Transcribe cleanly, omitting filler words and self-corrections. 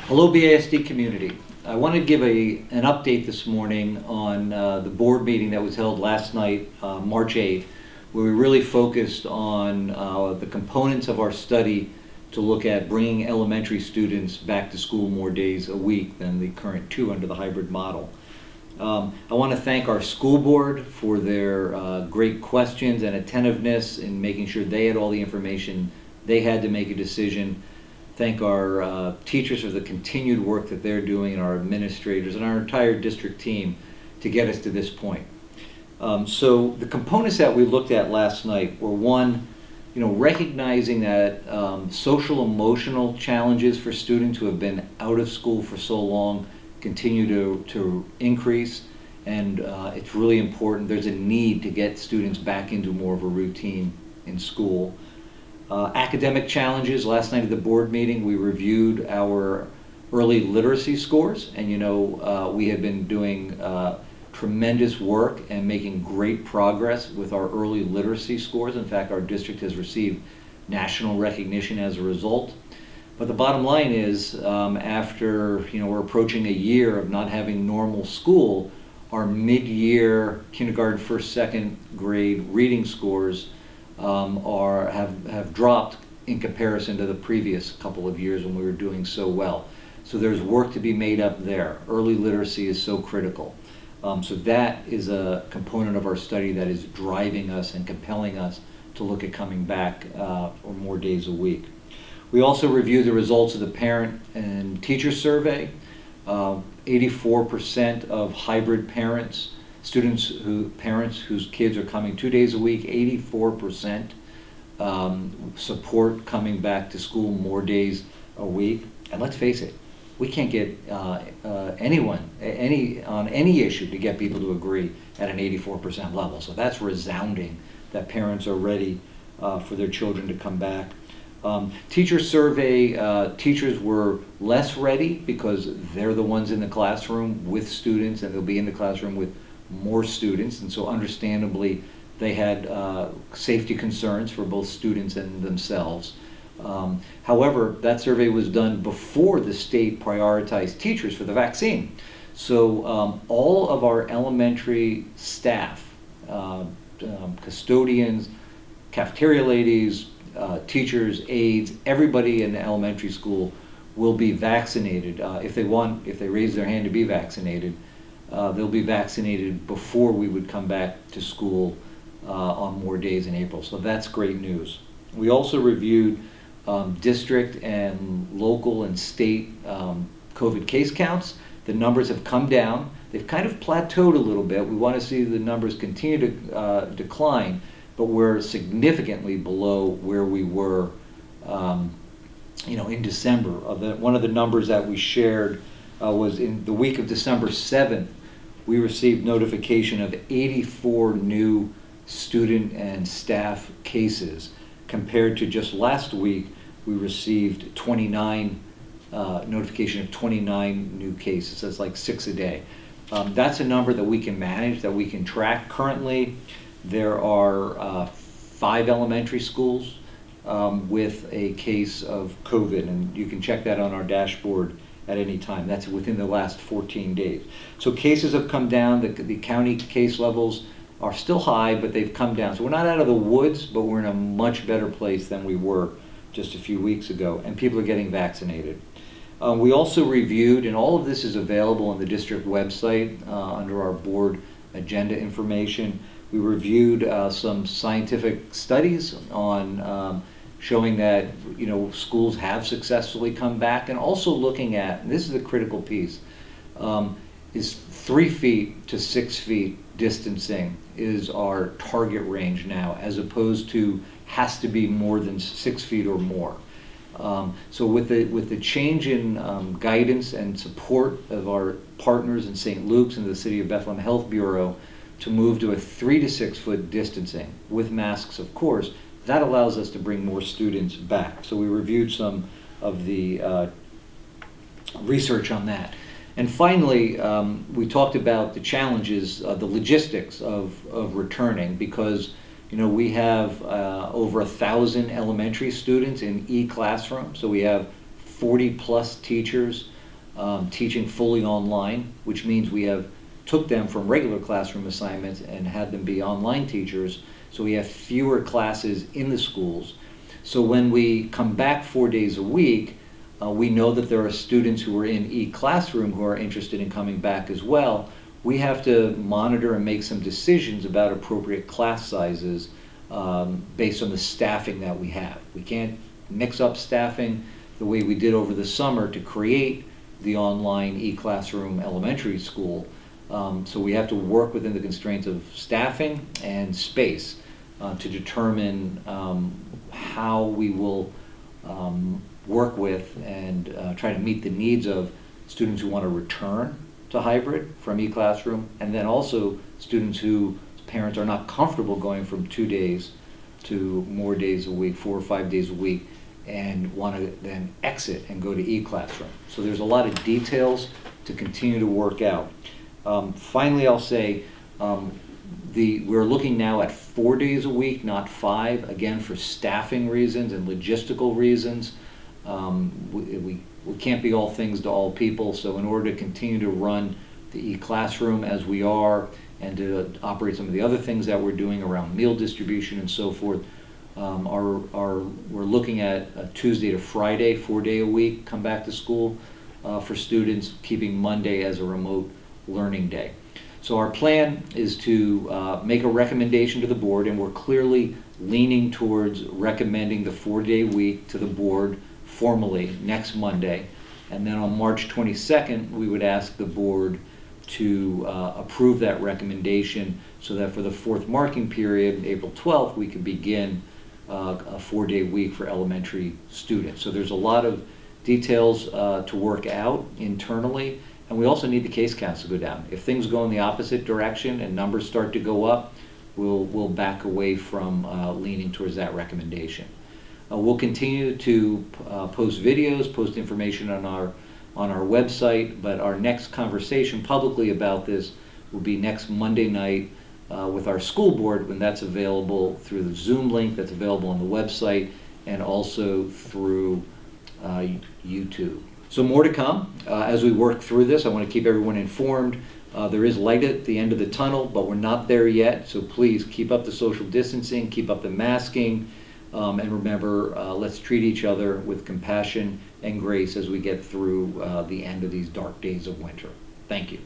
Hello, BASD community. I want to give an update this morning on the board meeting that was held last night, March 8th, where we really focused on the components of our study to look at bringing elementary students back to school more days a week than the current 2 under the hybrid model. I want to thank our school board for their great questions and attentiveness in making sure they had all the information they had to make a decision. Thank our teachers for the continued work that they're doing, and our administrators and our entire district team to get us to this point. So the components that we looked at last night were, one, recognizing that social emotional challenges for students who have been out of school for so long continue to increase, and it's really important. There's a need to get students back into more of a routine in school. Academic challenges. Last night at the board meeting, we reviewed our early literacy scores, and we have been doing tremendous work and making great progress with our early literacy scores. In fact, our district has received national recognition as a result. But the bottom line is, after we're approaching a year of not having normal school, our mid-year kindergarten, first, second grade reading scores have dropped in comparison to the previous couple of years when we were doing so well. So there's work to be made up there. Early literacy is so critical. So that is a component of our study that is driving us and compelling us to look at coming back for more days a week. We also reviewed the results of the parent and teacher survey. 84% of hybrid parents, parents whose kids are coming 2 days a week, 84% support coming back to school more days a week. And let's face it, we can't get anyone on any issue to get people to agree at an 84% level. So that's resounding that parents are ready for their children to come back. Teacher survey, teachers were less ready because they're the ones in the classroom with students, and they'll be in the classroom with more students, and so understandably they had safety concerns for both students and themselves. However, that survey was done before the state prioritized teachers for the vaccine. So all of our elementary staff, custodians, cafeteria ladies, teachers, aides, everybody in the elementary school will be vaccinated. If they raise their hand to be vaccinated, they'll be vaccinated before we would come back to school on more days in April. So that's great news. We also reviewed district and local and state COVID case counts. The numbers have come down. They've kind of plateaued a little bit. We want to see the numbers continue to decline, but we're significantly below where we were in December. One of the numbers that we shared was in the week of December 7th, we received notification of 84 new student and staff cases. Compared to just last week, we received 29, notification of 29 new cases. That's like 6 a day. That's a number that we can manage, that we can track. Currently, there are 5 elementary schools with a case of COVID, and you can check that on our dashboard at any time. That's within the last 14 days. So cases have come down. The county case levels are still high, but they've come down. So we're not out of the woods, but we're in a much better place than we were just a few weeks ago, and people are getting vaccinated. We also reviewed, and all of this is available on the district website under our board agenda information. We reviewed some scientific studies on showing that schools have successfully come back, and also looking at, and this is a critical piece, is 3 feet to 6 feet distancing is our target range now, as opposed to has to be more than 6 feet or more. So with the change in guidance and support of our partners in St. Luke's and the City of Bethlehem Health Bureau to move to a 3 to 6 foot distancing with masks, of course, that allows us to bring more students back. So we reviewed some of the research on that. And finally, we talked about the challenges, the logistics of returning, because we have over 1,000 elementary students in e-classroom, so we have 40+ teachers teaching fully online, which means we have took them from regular classroom assignments and had them be online teachers. So we have fewer classes in the schools. So when we come back 4 days a week, we know that there are students who are in e-classroom who are interested in coming back as well. We have to monitor and make some decisions about appropriate class sizes based on the staffing that we have. We can't mix up staffing the way we did over the summer to create the online e-classroom elementary school. So we have to work within the constraints of staffing and space to determine how we will work with and try to meet the needs of students who want to return to hybrid from e-classroom, and then also students whose parents are not comfortable going from 2 days to more days a week, 4 or 5 days a week, and want to then exit and go to e-classroom. So there's a lot of details to continue to work out. Finally, I'll say we're looking now at 4 days a week, not 5, again for staffing reasons and logistical reasons. We can't be all things to all people, so in order to continue to run the e-classroom as we are and to operate some of the other things that we're doing around meal distribution and so forth, we're looking at a Tuesday to Friday, 4-day a week, come back to school for students, keeping Monday as a remote learning day. So our plan is to make a recommendation to the board, and we're clearly leaning towards recommending the 4-day week to the board formally next Monday. And then on March 22nd, we would ask the board to approve that recommendation so that for the 4th marking period, April 12th, we can begin a 4-day week for elementary students. So there's a lot of details to work out internally, and we also need the case counts to go down. If things go in the opposite direction and numbers start to go up, we'll back away from leaning towards that recommendation. We'll continue to post videos, post information on our website, but our next conversation publicly about this will be next Monday night with our school board, when that's available through the Zoom link that's available on the website and also through YouTube. So more to come as we work through this. I want to keep everyone informed. There is light at the end of the tunnel, but we're not there yet, so please keep up the social distancing, keep up the masking, and remember, let's treat each other with compassion and grace as we get through the end of these dark days of winter. Thank you.